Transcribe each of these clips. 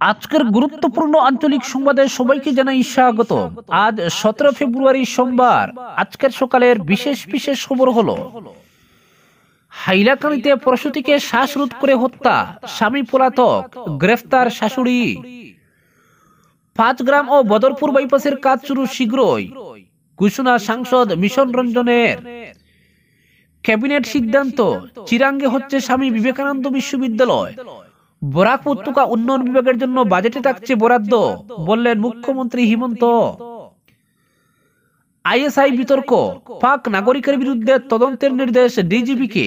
আজকের গুরুত্বপূর্ণ আঞ্চলিক সংবাদে সবাইকে জানাই স্বাগত। আজ 17 ফেব্রুয়ারি সোমবার। আজকের সকালের বিশেষ বিশেষ খবর হলো, হাইলাকান্দিতে প্রসূতিকে শ্বাসরোধ করে হত্যা, স্বামী পলাতক, গ্রেফতার শাশুড়ি। 5 গ্রাম ও বদরপুর বাইপাসের কাজ শুরু শীঘ্রই, ঘোষণা সাংসদ মিশন রঞ্জনের। ক্যাবিনেট সিদ্ধান্ত, চিরাঙ্গে হচ্ছে স্বামী বিবেকানন্দ বিশ্ববিদ্যালয়। বরাক উপত্যকা উন্নয়ন বিভাগের জন্য বাজেটে থাকছে বরাদ্দ, বললেন মুখ্যমন্ত্রী হিমন্ত। আইএসআই বিতর্ক, পাক নাগরিকের বিরুদ্ধে তদন্তের নির্দেশ ডিজিপিকে।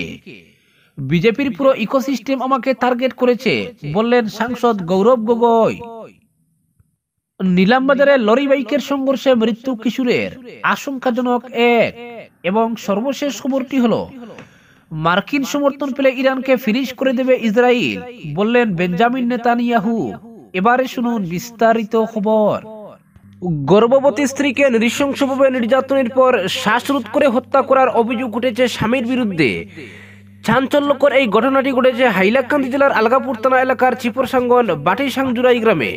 বিজেপির পুরো ইকোসিস্টেম আমাকে টার্গেট করেছে, বললেন সাংসদ গৌরব গগৈ। নিলামবাজারে লরি বাইকের সংঘর্ষে মৃত্যু কিশোরের, আশঙ্কাজনক এক। এবং সর্বশেষ খবরটি হলো, মার্কিন সমর্থন পেলে ইরানকে ফিনিশ করে দেবে ইসরায়েল, বললেন বেঞ্জামিন নেতানিয়াহু। এবারে শুনুন বিস্তারিত খবর। গর্ভবতী স্ত্রীকে নৃশংসভাবে নির্যাতনের পর শ্বাসরোধ করে হত্যা করার অভিযোগ উঠেছে স্বামীর বিরুদ্ধে। চাঞ্চল্যকর এই ঘটনাটি ঘটেছে হাইলাকান্দি জেলার আলগাপুর থানা এলাকার চিপরসাঙ্গন বাটিসাংজুরাই গ্রামে।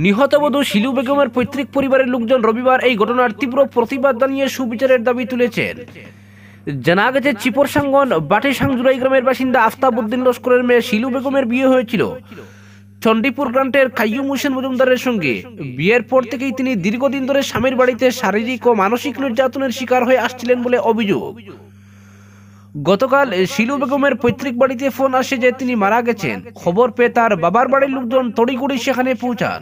নিহত বধূ শিলু বেগমের পৈতৃক পরিবারের লোকজন রবিবার এই ঘটনার তীব্র প্রতিবাদ জানিয়ে সুবিচারের দাবি তুলেছেন। জানা গেছে, চিপরসাঙ্গন বাটিসাংজুরাই গ্রামের বাসিন্দা আফতাব উদ্দিন লস্করের মেয়ে শিলু বেগমের বিয়ে হয়েছিল চণ্ডীপুর গ্রান্টের কাইয়ুম হোসেন মজুমদারের সঙ্গে। বিয়ের পর থেকেই তিনি দীর্ঘদিন ধরে স্বামীর বাড়িতে শারীরিক ও মানসিক নির্যাতনের শিকার হয়ে আসছিলেন বলে অভিযোগ। গতকাল শিলু বেগমের পৈতৃক বাড়িতে ফোন আসে যে তিনি মারা গেছেন। খবর পেয়ে তার বাবার বাড়ির লোকজন তড়িঘড়ি সেখানে পৌঁছান।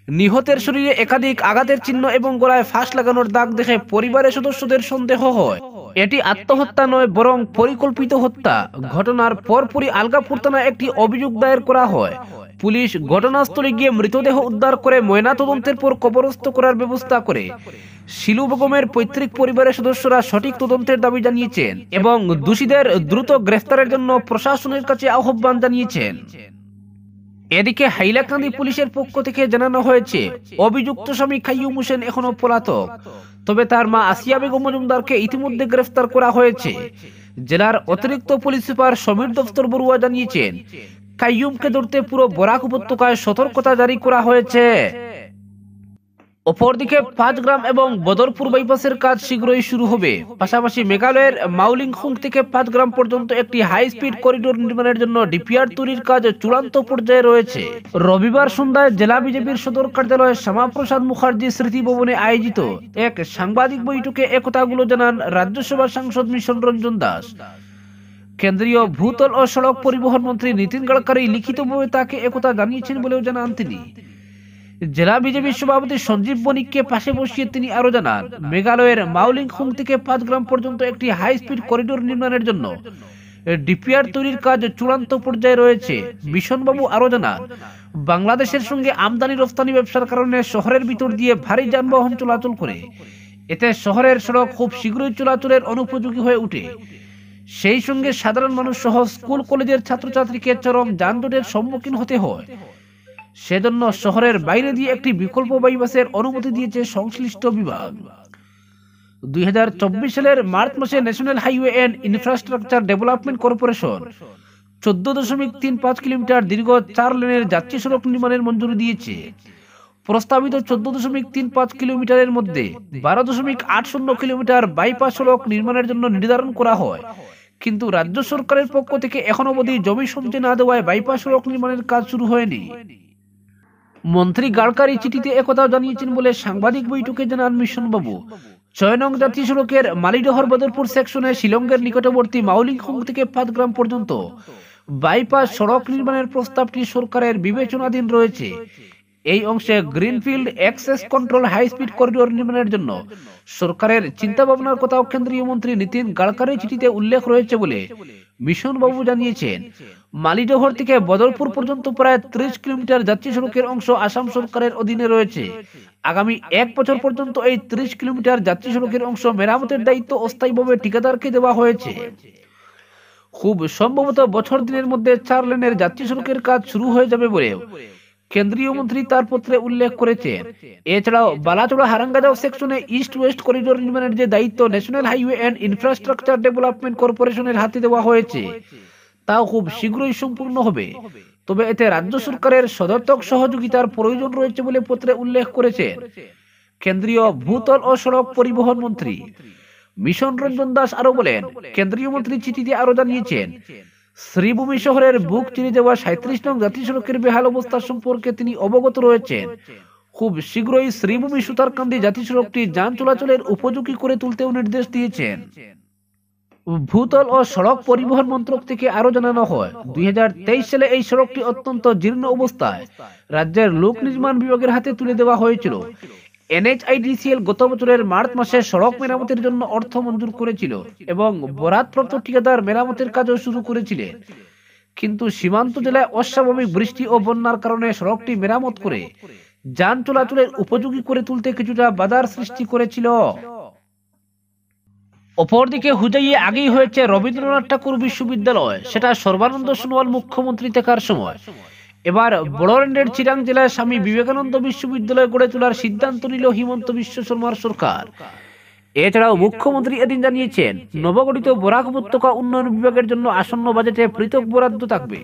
নিহতের শরীরে একাধিক আঘাতের চিহ্ন এবং গলায় ফাঁস লাগানোর দাগ দেখে পরিবারের সদস্যদের সন্দেহ হয় এটি আত্মহত্যা নয়, বরং পরিকল্পিত হত্যা। ঘটনার পরপরই আলগাপুর থানায় একটি অভিযোগ দায়ের করা হয়। পুলিশ ঘটনাস্থলে গিয়ে মৃতদেহ উদ্ধার করে ময়নাতদন্তের পর কবরস্থ করার ব্যবস্থা করে। শিলু বেগমের পৈতৃক পরিবারের সদস্যরা সঠিক তদন্তের দাবি জানিয়েছেন এবং দোষীদের দ্রুত গ্রেফতারের জন্য প্রশাসনের কাছে আহ্বান জানিয়েছেন। এদিকে হাইলাকান্দি পুলিশের পক্ষ থেকে জানানো হয়েছে, অভিযুক্ত স্বামী কাইয়ুম হোসেন এখনো পলাতক, তবে তার মা আসিয়া বেগম মজুমদারকে ইতিমধ্যে গ্রেফতার করা হয়েছে। জেলার অতিরিক্ত পুলিশ সুপার সমীর দফতর বড়ুয়া জানিয়েছেন, কাইয়ুমকে ধরতে পুরো বরাক উপত্যকায় সতর্কতা জারি করা হয়েছে। অপরদিকে 5 গ্রাম এবং বদরপুর বাইপাসের কাজ শীঘ্রই শুরু হবে। পাশাপাশি মেঘালয়ের মাউলিংখুং থেকে 5 গ্রাম পর্যন্ত একটি হাই স্পিড করিডোর নির্মাণের জন্য ডিপিআর তৈরির কাজ চূড়ান্ত পর্যায়ে রয়েছে। রবিবার সন্ধ্যায় জেলা বিজেপির সদর কার্যালয়ে শ্যামাপ্রসাদ মুখার্জি স্মৃতি ভবনে আয়োজিত এক সাংবাদিক বৈঠকে একথাগুলো জানান রাজ্যসভা সাংসদ মিশন রঞ্জন দাস। কেন্দ্রীয় ভূতল ও সড়ক পরিবহন মন্ত্রী নীতিন গডকরি লিখিতভাবে তাকে একথা জানিয়েছেন বলেও জানান তিনি। জেলা বিজেপির সভাপতি সঞ্জীব বণিককে পাশে বসিয়ে তিনি আরো জানান, মেঘালয়ের মাউলিংখুং থেকে 5 গ্রাম পর্যন্ত একটি হাই স্পিড করিডোর নির্মাণের জন্য ডিপিআর তৈরির কাজ চূড়ান্ত পর্যায়ে রয়েছে। মিশনবাবু আরো জানান, বাংলাদেশের সঙ্গে আমদানি রপ্তানি ব্যবসার কারণে শহরের ভিতর দিয়ে ভারী যানবাহন চলাচল করে। এতে শহরের সড়ক খুব শীঘ্রই চলাচলের অনুপযোগী হয়ে ওঠে। সেই সঙ্গে সাধারণ মানুষ সহ স্কুল কলেজের ছাত্রছাত্রীকে চরম যানজটের সম্মুখীন হতে হয়। সেজন্য শহরের বাইরে দিয়ে একটি বিকল্প বাইপাসের অনুমতি দিয়েছে সংশ্লিষ্ট বিভাগ। 2024 সালের মার্চ মাসে national highway and infrastructure development corporation 14.35 kilometre দীর্ঘ 4 লেনের যাত্রী সড়ক নির্মাণের মঞ্জুরি দিয়েছে। প্রস্তাবিত 14.35 কিলোমিটারের মধ্যে 12.80 কিলোমিটার বাইপাস সড়ক নির্মাণের জন্য নির্ধারণ করা হয়, কিন্তু রাজ্য সরকারের পক্ষ থেকে এখনো অবধি জমি সমঝে না দেওয়ায় বাইপাস সড়ক নির্মাণের কাজ শুরু হয়নি। মন্ত্রী গডকরি চিঠিতে একথাও জানিয়েছেন বলে সাংবাদিক বৈঠকে জানান মিশনবাবু। 6 নং জাতীয় সড়কের মালিডহর বদরপুর সেকশনে শিলংয়ের নিকটবর্তী মাউলিংখুং থেকে 5 গ্রাম পর্যন্ত বাইপাস সড়ক নির্মাণের প্রস্তাবটি সরকারের বিবেচনাধীন রয়েছে। এই অংশে greenfield access control high speed corridor নির্মাণের জন্য সরকারের চিন্তা ভাবনার কথাও কেন্দ্রীয় মন্ত্রী নীতিন গডকরির চিঠিতে উল্লেখ রয়েছে বলে মিশনবাবু জানিয়েছেন। মালিডহর থেকে বদরপুর পর্যন্ত প্রায় 30 কিলোমিটার যাত্রী সড়কের অংশ আসাম সরকারের অধীনে রয়েছে। আগামী 1 বছর পর্যন্ত এই 30 কিলোমিটার যাত্রী সড়কের অংশ মেরামতের দায়িত্ব অস্থায়ীভাবে ঠিকাদারকে দেওয়া হয়েছে। খুব সম্ভবত বছর দিনের মধ্যে 4 লেনের যাত্রী সড়কের কাজ শুরু হয়ে যাবে বলে কেন্দ্রীয় মন্ত্রী তার পত্রে উল্লেখ করেছেন। এছাড়াও বালাচড়া হারাঙ্গাজাও সেকশনে ইস্ট ওয়েস্ট করিডোর নির্মাণের যে দায়িত্ব national highway and infrastructure development কর্পোরেশনের হাতে দেওয়া হয়েছে, তাও খুব শীঘ্রই সম্পূর্ণ হবে। তবে এতে রাজ্য সরকারের সদর্থক সহযোগিতার প্রয়োজন রয়েছে বলে পত্রে উল্লেখ করেছেন কেন্দ্রীয় ভূতল ও সড়ক পরিবহন মন্ত্রী মিশন রঞ্জন দাস। আরো বলেন, কেন্দ্রীয় মন্ত্রী চিঠিতে আরো জানিয়েছেন, শ্রীভূমি শহরের বুক চিরে যাওয়া 37 নং জাতীয় সড়কের বেহাল অবস্থা সম্পর্কে তিনি অবগত রয়েছেন। খুব শীঘ্রই শ্রীভূমি সুতারকান্দি জাতীয় সড়কটি যান চলাচলের উপযোগী করে তুলতেও নির্দেশ দিয়েছেন। ভূতল ও সড়ক পরিবহন মন্ত্রক থেকে আরো জানানো হয়, 2023 সালে এই সড়কটি অত্যন্ত জীর্ণ অবস্থায় রাজ্যের লোক নির্মাণ বিভাগের হাতে তুলে দেওয়া হয়েছিল। NHIDCL গত বছরের মার্চ মাসে সড়ক মেরামতের জন্য অর্থ মঞ্জুর করেছিল এবং বরাদপ্রাপ্ত ঠিকাদার মেরামতের কাজও শুরু করেছিলেন। কিন্তু সীমান্ত জেলায় অস্বাভাবিক বৃষ্টি ও বন্যার কারণে সড়কটি মেরামত করে যান চলাচলের উপযোগী করে তুলতে কিছুটা বাধার সৃষ্টি করেছিল। অপরদিকে হুজাইয়ে আগেই হয়েছে রবীন্দ্রনাথ ঠাকুর বিশ্ববিদ্যালয়, সেটা সর্বানন্দ সোনোয়াল মুখ্যমন্ত্রী থাকার সময়। এবার বড়োল্যান্ডের চিরাং জেলায় স্বামী বিবেকানন্দ বিশ্ববিদ্যালয় গড়ে তোলার সিদ্ধান্ত নিল হিমন্ত বিশ্ব শর্মার সরকার। এছাড়াও মুখ্যমন্ত্রী এদিন জানিয়েছেন, নবগঠিত বরাক উপত্যকা উন্নয়ন বিভাগের জন্য আসন্ন বাজেটে পৃথক বরাদ্দ থাকবে।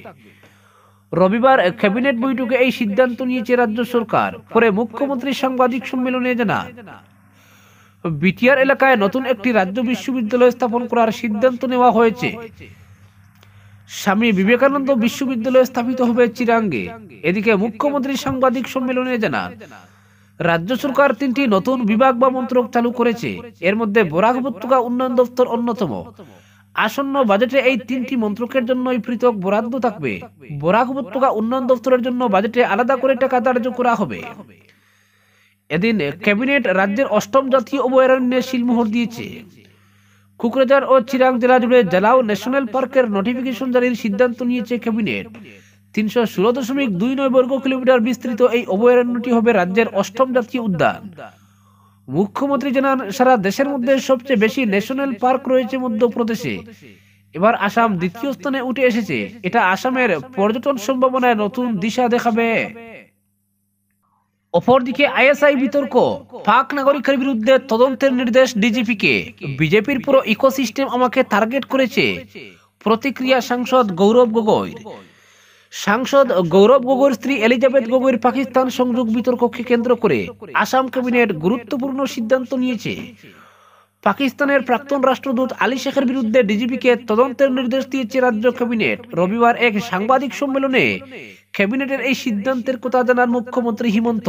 রবিবার ক্যাবিনেট বৈঠকে এই সিদ্ধান্ত নিয়েছে রাজ্য সরকার। পরে মুখ্যমন্ত্রী সাংবাদিক সম্মেলনে জানান, বিটিআর এলাকায় নতুন একটি রাজ্য বিশ্ববিদ্যালয় স্থাপন করার সিদ্ধান্ত নেওয়া হয়েছে। স্বামী বিবেকানন্দ বিশ্ববিদ্যালয় স্থাপিত হবে চিরাঙ্গে। এদিকে মুখ্যমন্ত্রী সাংবাদিক সম্মেলনে জানান, রাজ্য সরকার 3টি নতুন বিভাগ বা মন্ত্রক চালু করেছে। এর মধ্যে বরাক উপত্যকা উন্নয়ন দপ্তর অন্যতম। আসন্ন বাজেটে এই 3টি মন্ত্রকের জন্যই পৃথক বরাদ্দ থাকবে। বরাক উপত্যকা উন্নয়ন দপ্তরের জন্য বাজেটে আলাদা করে টাকা ধার্য করা হবে। এদিন ক্যাবিনেট রাজ্যের 8ম জাতীয় অভয়ারণ্যে সিলমোহর দিয়েছে। কুকরাঝাড় ও চিরাং জেলা জুড়ে জালাও ন্যাশনাল পার্কের নোটিফিকেশন জারির সিদ্ধান্ত নিয়েছে ক্যাবিনেট। 316.29 বর্গ কিলোমিটার বিস্তৃত এই অভয়ারণ্যটি হবে রাজ্যের 8ম জাতীয় উদ্যান। মুখ্যমন্ত্রী জানান, সারা দেশের মধ্যে সবচেয়ে বেশি ন্যাশনাল পার্ক রয়েছে মধ্যপ্রদেশে। এবার আসাম 2য় স্থানে উঠে এসেছে। এটা আসামের পর্যটন সম্ভাবনায় নতুন দিশা দেখাবে। অপরদিকে আইএসআই বিতর্ক, পাক নাগরিকের বিরুদ্ধে তদন্তের নির্দেশ ডিজিপিকে। বিজেপির পুরো ইকোসিস্টেম আমাকে টার্গেট করেছে, প্রতিক্রিয়া সাংসদ গৌরব গগৈর। সাংসদ গৌরব গগৈর স্ত্রী এলিজাবেথ গগৈর পাকিস্তান সংযোগ বিতর্ককে কেন্দ্র করে আসাম ক্যাবিনেট গুরুত্বপূর্ণ সিদ্ধান্ত নিয়েছে। পাকিস্তানের প্রাক্তন রাষ্ট্রদূত আলী শেখের বিরুদ্ধে ডিজিপিকে তদন্তের নির্দেশ দিয়েছে রাজ্য ক্যাবিনেট। রবিবার এক সাংবাদিক সম্মেলনে ক্যাবিনেটের এই সিদ্ধান্তের কথা জানান মুখ্যমন্ত্রী হিমন্ত।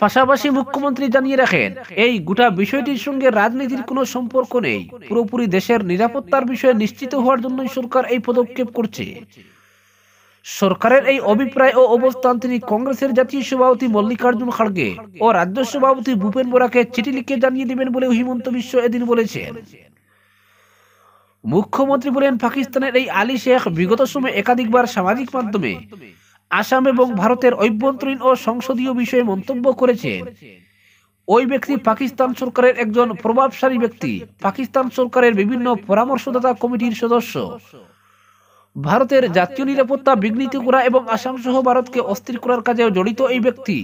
পাশাপাশি মুখ্যমন্ত্রী জানিয়ে রাখেন, এই গোটা বিষয়টির সঙ্গে রাজনীতির কোনো সম্পর্ক নেই। পুরোপুরি দেশের নিরাপত্তার বিষয়ে নিশ্চিত হওয়ার জন্যই সরকার এই পদক্ষেপ করছে। সরকারের এই অভিপ্রায় ও অবস্থান তিনি কংগ্রেসের জাতীয় সভাপতি মল্লিকার্জুন খাড়গে ও রাজ্য সভাপতি ভূপেন বোরাকে চিঠি লিখে জানিয়ে দেবেন বলে হিমন্ত বিশ্ব এদিন বলেছেন। মুখ্যমন্ত্রী বলেন, পাকিস্তানের এই আলী শেখ বিগত সময়ে একাধিকবার সামাজিক মাধ্যমে আসাম এবং ভারতের অভ্যন্তরীণ ও সংসদীয় বিষয়ে মন্তব্য করেছেন। ওই ব্যক্তি পাকিস্তান সরকারের একজন প্রভাবশালী ব্যক্তি, পাকিস্তান সরকারের বিভিন্ন পরামর্শদাতা কমিটির সদস্য। ভারতের জাতীয় নিরাপত্তা বিঘ্নিত করা এবং আসাম সহ ভারতকে অস্থির করার কাজেও জড়িত এই ব্যক্তি,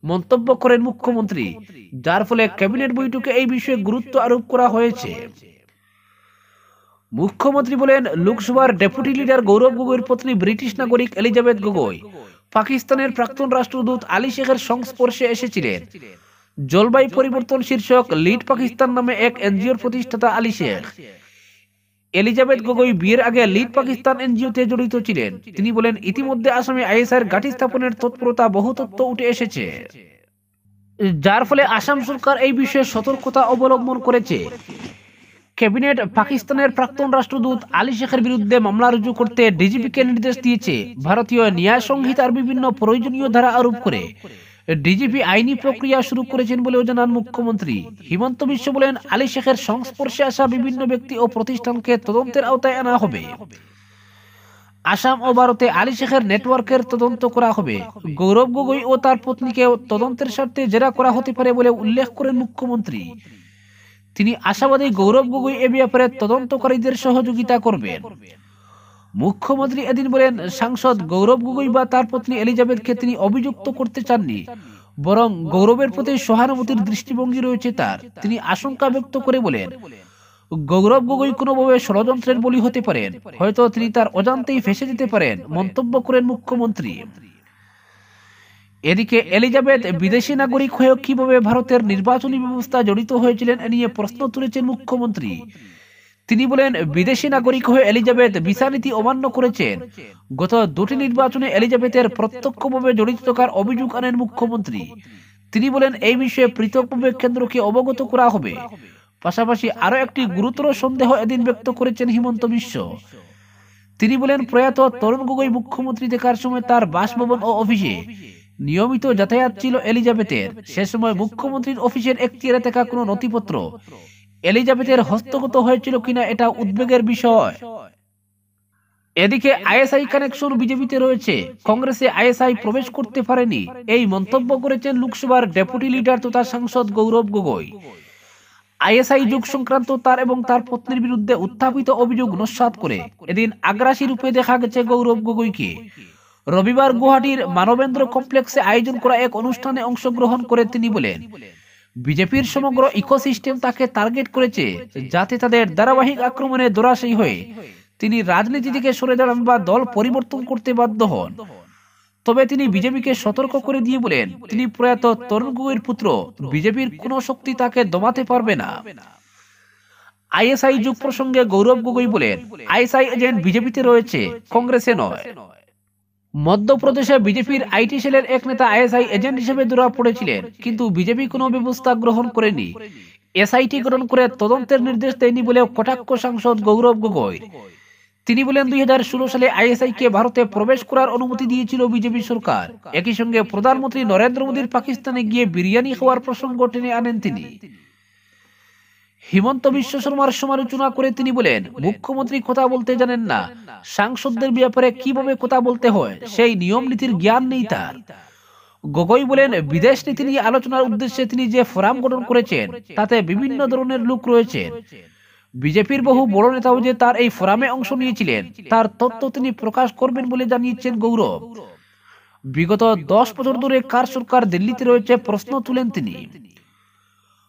মন্তব্য করেন মুখ্যমন্ত্রী, যার ফলে ক্যাবিনেট বৈঠকে এই বিষয়ে গুরুত্ব আরোপ করা হয়েছে। মুখ্যমন্ত্রী বলেন, লোকসভার ডেপুটি লিডার গৌরব গগৈর পত্নী ব্রিটিশ নাগরিক এলিজাবেথ গগৈ পাকিস্তানের প্রাক্তন রাষ্ট্রদূত আলী শেখের সংস্পর্শে এসেছিলেন। জলবায়ু পরিবর্তন শীর্ষক লিড পাকিস্তান নামে এক এনজিওর প্রতিষ্ঠাতা আলী শেখ। এলিজাবেথ গগৈ বিয়ের আগে লিড পাকিস্তান এনজিওতে জড়িত ছিলেন। তিনি বলেন, ইতিমধ্যে আসামে আইএসআইয়ের ঘাঁটি স্থাপনের তৎপরতা বহু তথ্য উঠে এসেছে, যার ফলে আসাম সরকার এই বিষয়ে সতর্কতা অবলম্বন করেছে। ক্যাবিনেট পাকিস্তানের প্রাক্তন রাষ্ট্রদূত আলী শেখের বিরুদ্ধে মামলা রুজু করতে ডিজিপিকে নির্দেশ দিয়েছে। ভারতীয় ন্যায় সংহিতার বিভিন্ন প্রয়োজনীয় ধারা আরোপ করে ডিজিপি আইনি প্রক্রিয়া শুরু করেছেন বলেও জানান মুখ্যমন্ত্রী। হিমন্ত বিশ্ব বলেন, আলী শেখের সংস্পর্শে আসা বিভিন্ন ব্যক্তি ও প্রতিষ্ঠানকে তদন্তের আওতায় আনা হবে। আসাম ও ভারতে আলী শেখের নেটওয়ার্কের তদন্ত করা হবে। গৌরব গগৈ ও তার পত্নীকে তদন্তের স্বার্থে জেরা করা হতে পারে বলে উল্লেখ করেন মুখ্যমন্ত্রী। তিনি আশাবাদী গৌরব গগৈ এ ব্যাপারে তদন্তকারীদের সহযোগিতা করবেন। মুখ্যমন্ত্রী এদিন বলেন, সাংসদ গৌরব গগৈ বা তার পত্নী এলিজাবেথকে তিনি অভিযুক্ত করতে চাননি, বরং গৌরবের প্রতি সহানুভূতির দৃষ্টিভঙ্গি রয়েছে তার। তিনি আশঙ্কা ব্যক্ত করে বলেন, গৌরব গগৈ কোনোভাবে ষড়যন্ত্রের বলি হতে পারেন, হয়তো তিনি তার অজান্তেই ফেঁসে যেতে পারেন, মন্তব্য করেন মুখ্যমন্ত্রী। এদিকে এলিজাবেথ বিদেশি নাগরিক হয়েও কিভাবে ভারতের নির্বাচনী ব্যবস্থা জড়িত হয়েছিলেন এ নিয়ে প্রশ্ন তুলেছেন মুখ্যমন্ত্রী। তিনি বলেন, বিদেশি নাগরিক হয়ে এলিজাবেথ ভিসা নীতি অমান্য করেছেন। গত দুটি নির্বাচনে এলিজাবেথের প্রত্যক্ষভাবে জড়িত থাকার অভিযোগ আনেন মুখ্যমন্ত্রী। তিনি বলেন, এই বিষয়ে পৃথকভাবে কেন্দ্রকে অবগত করা হবে। পাশাপাশি আরো একটি গুরুতর সন্দেহ এদিন ব্যক্ত করেছেন হিমন্ত বিশ্ব। তিনি বলেন, প্রয়াত তরুণ গগৈ মুখ্যমন্ত্রী দেখার সময় তার বাসভবন ও অফিসে নিয়মিত যাতায়াত ছিল এলিজাবেথের। সে সময় মুখ্যমন্ত্রীর অফিসের এখতিয়ারে থাকা কোনো নথিপত্র এলিজাবেথের হস্তগত হয়েছিল কিনা এটা উদ্বেগের বিষয়। এদিকে আইএসআই কানেকশন বিজেপিতে রয়েছে, কংগ্রেসে আইএসআই প্রবেশ করতে পারেনি, এই মন্তব্য করেছেন লোকসভার ডেপুটি লিডার তথা সাংসদ গৌরব গগৈ। আইএসআই যুগ সংক্রান্ত তার এবং তার পত্নীর বিরুদ্ধে উত্থাপিত অভিযোগ নস্যাৎ করে এদিন আগ্রাসী রূপে দেখা গেছে গৌরব গগৈকে। রবিবার গুয়াহাটির মানবেন্দ্র কমপ্লেক্সে আয়োজন করা এক অনুষ্ঠানে অংশগ্রহণ করে তিনি বলেন, বিজেপির সমগ্র ইকোসিস্টেম তাকে টার্গেট করেছে, যাতে তাদের ধারাবাহিক আক্রমণে ধরাশায়ী হয়ে তিনি রাজনীতি থেকে সরে দাঁড়ান বা দল পরিবর্তন করতে বাধ্য হন। তবে তিনি বিজেপিকে সতর্ক করে দিয়ে বলেন, তিনি প্রয়াত তরুণ গগৈর পুত্র, বিজেপির কোন শক্তি তাকে দমাতে পারবে না। আইএসআই যুগ প্রসঙ্গে গৌরব গগৈ বলেন, আইএসআই এজেন্ট বিজেপিতে রয়েছে, কংগ্রেসে নয়। মধ্যপ্রদেশে বিজেপির আইটি সেলের এক নেতা আইএসআই এজেন্ট হিসেবে ধরা পড়েছিলেন, কিন্তু বিজেপি কোনো ব্যবস্থা গ্রহণ করেনি, এসআইটি গঠন করে তদন্তের নির্দেশ দেয়নি বলে কটাক্ষ সাংসদ গৌরব গগৈ। তিনি বলেন, 2016 সালে আইএসআই কে ভারতে প্রবেশ করার অনুমতি দিয়েছিল বিজেপি সরকার। একই সঙ্গে প্রধানমন্ত্রী নরেন্দ্র মোদীর পাকিস্তানে গিয়ে বিরিয়ানি খাওয়ার প্রসঙ্গ টেনে আনেন তিনি। হিমন্ত বিশ্ব শর্মার সমালোচনা করে তিনি বলেন, মুখ্যমন্ত্রী কথা বলতে জানেন না, সাংসদদের ব্যাপারে কিভাবে কথা বলতে হয় সেই নিয়ম নীতির জ্ঞান নেই তার। গগৈ বলেন, বিদেশ নীতি নিয়ে আলোচনার উদ্দেশ্যে তিনি যে ফোরাম গঠন করেছেন তাতে বিভিন্ন ধরনের লোক রয়েছেন। বিজেপির বহু বড় নেতাও যে তার এই ফোরামে অংশ নিয়েছিলেন তার তথ্য তিনি প্রকাশ করবেন বলে জানিয়েছেন গৌরব। বিগত 10 বছর ধরে কার সরকার দিল্লিতে রয়েছে প্রশ্ন তুলেন তিনি।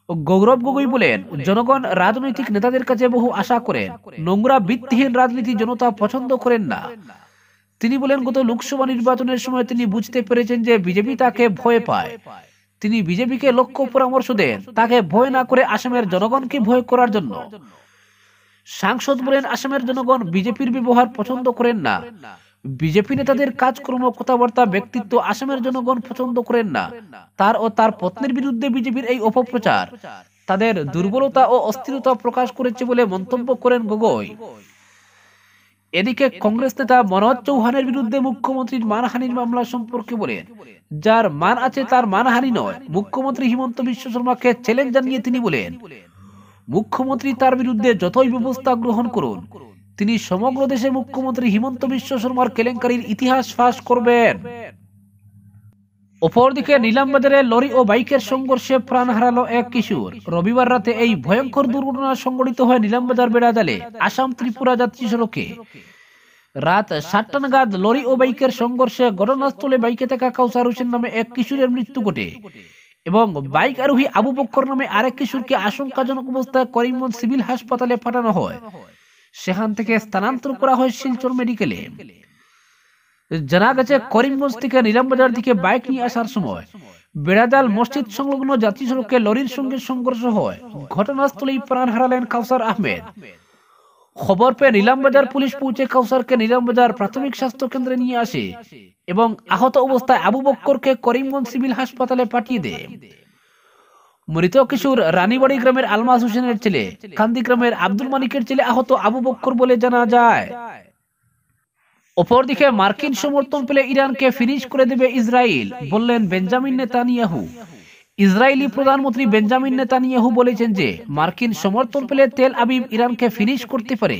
গৌরব গগৈ বলেন, জনগণ রাজনৈতিক নেতাদের কাছে বহু আশা করেন, নোংরা ভিত্তিহীন রাজনীতি জনতা পছন্দ করেন না। তিনি বলেন, গত লোকসভা নির্বাচনের সময় তিনি বুঝতে পেরেছেন যে বিজেপি তাকে ভয় পায়। তিনি বিজেপিকে লক্ষ্য পরামর্শ দেন তাকে ভয় না করে আসামের জনগণকে ভয় করার জন্য। সাংসদ বলেন, আসামের জনগণ বিজেপির ব্যবহার পছন্দ করেন না, বিজেপি নেতাদের কাজকর্ম, কথাবার্তা, ব্যক্তিত্ব আসামের জনগণ পছন্দ করেন না। তার ও তার পত্নীর বিরুদ্ধে বিজেপির এই অপপ্রচার তাদের দুর্বলতা ও অস্থিরতা প্রকাশ করেছে বলে মন্তব্য করেন গগৈ। এদিকে কংগ্রেস নেতা মনোজ চৌহানের বিরুদ্ধে মুখ্যমন্ত্রীর মানহানির মামলা সম্পর্কে বলেন, যার মান আছে তার মানহানি নয়। মুখ্যমন্ত্রী হিমন্ত বিশ্ব শর্মাকে চ্যালেঞ্জ জানিয়ে তিনি বলেন, মুখ্যমন্ত্রী তার বিরুদ্ধে যতই ব্যবস্থা গ্রহণ করুন, তিনি সমগ্র দেশে মুখ্যমন্ত্রী হিমন্ত বিশ্ব শর্মার কেলেঙ্কারির ইতিহাস ফাঁস করবেন। অপরদিকে নিলামবাজারে লরি ও বাইকের সংঘর্ষে প্রাণ হারালো এক কিশোর। রবিবার রাতে এই ভয়ঙ্কর দুর্ঘটনা সংঘটিত হয় নিলামবাজার বেড়াজালে আসাম ত্রিপুরা জাতীয় সড়কে। রাত 7টা নাগাদ লরি ও বাইকের সংঘর্ষে ঘটনাস্থলে বাইকে থাকা কাউসার হোসেন নামে এক কিশোরের মৃত্যু ঘটে এবং বাইক আরোহী আবু বক্কর নামে আরেক কিশোরকে আশঙ্কাজনক অবস্থায় করিমগঞ্জ সিভিল হাসপাতালে পাঠানো হয়। সেখান থেকে স্থানান্তর করা হয় শিলচর মেডিকেলে। জানা গেছে, করিমগঞ্জ থেকে নিলামবাজার দিকে বাইক নিয়ে আসার সময় বেড়াজাল মসজিদ সংলগ্ন জাতীয় সড়কে লরির সঙ্গে সংঘর্ষ হয়। ঘটনাস্থলেই প্রাণ হারালেন কাউসার আহমেদ। খবর পেয়ে নিলামবাজার পুলিশ পৌঁছে কাউসারকে নিলামবাজার প্রাথমিক স্বাস্থ্য কেন্দ্রে নিয়ে আসে এবং আহত অবস্থায় আবু বক্করকে করিমগঞ্জ সিভিল হাসপাতালে পাঠিয়ে দেয়। মৃত কিশোর রানীবাড়ি গ্রামের আলমাস হোসেনের ছেলে, কান্দি গ্রামের আব্দুল মানিকের ছেলে আহত আবু বক্কর বলে জানা যায়। অপরদিকে মার্কিন সমর্থন পেলে ইরানকে ফিনিশ করে দেবে ইসরায়েল, বললেন বেঞ্জামিন নেতানিয়াহু। ইসরায়েলি প্রধানমন্ত্রী বেঞ্জামিন নেতানিয়াহু বলেছেন যে মার্কিন সমর্থন পেলে তেল আবিব ইরানকে ফিনিশ করতে পারে।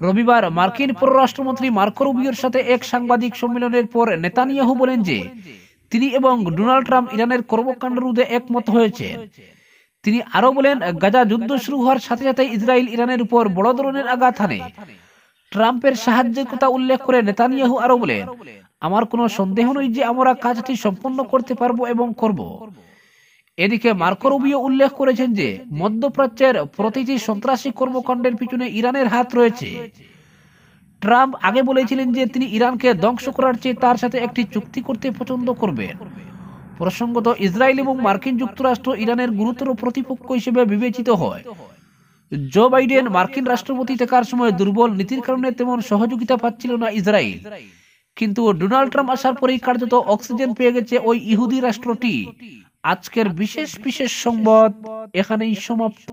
রবিবার মার্কিন পররাষ্ট্রমন্ত্রী মার্কো রুবিওর সাথে এক সাংবাদিক সম্মেলনের পর নেতানিয়াহু বলেন যে তিনি এবং ডোনাল্ড ট্রাম্প ইরানের কর্মকাণ্ড রোধে একমত হয়েছেন। তিনি আরো বলেন, গাজা যুদ্ধ শুরু হওয়ার সাথে সাথে ইসরায়েল ইরানের উপর বড় ধরনের আঘাত হানে। ট্রাম্পের সাহায্যের কথা উল্লেখ করে নেতানিয়াহু আরো বলেন, আমার কোনো সন্দেহ নেই যে আমরা কাজটি সম্পন্ন করতে পারবো এবং করব। এদিকে মার্কো রুবিও উল্লেখ করেছেন যে মধ্যপ্রাচ্যের প্রতিটি সন্ত্রাসী কর্মকাণ্ডের পিছনে ইরানের হাত রয়েছে। ট্রাম্প আগে বলেছিলেন যে তিনি ইরানকে ধ্বংস করার চেয়ে তার সাথে একটি চুক্তি করতে পছন্দ করবেন। প্রসঙ্গত, ইসরায়েল এবং মার্কিন যুক্তরাষ্ট্র ইরানের গুরুতর প্রতিপক্ষ হিসেবে বিবেচিত হয়। জো বাইডেন মার্কিন রাষ্ট্রপতি থাকার সময় দুর্বল নীতির কারণে তেমন সহযোগিতা পাচ্ছিল না ইসরায়েল, কিন্তু ডোনাল্ড ট্রাম্প আসার পরেই কার্যত অক্সিজেন পেয়ে গেছে ওই ইহুদি রাষ্ট্রটি। আজকের বিশেষ সংবাদ এখানেই সমাপ্ত।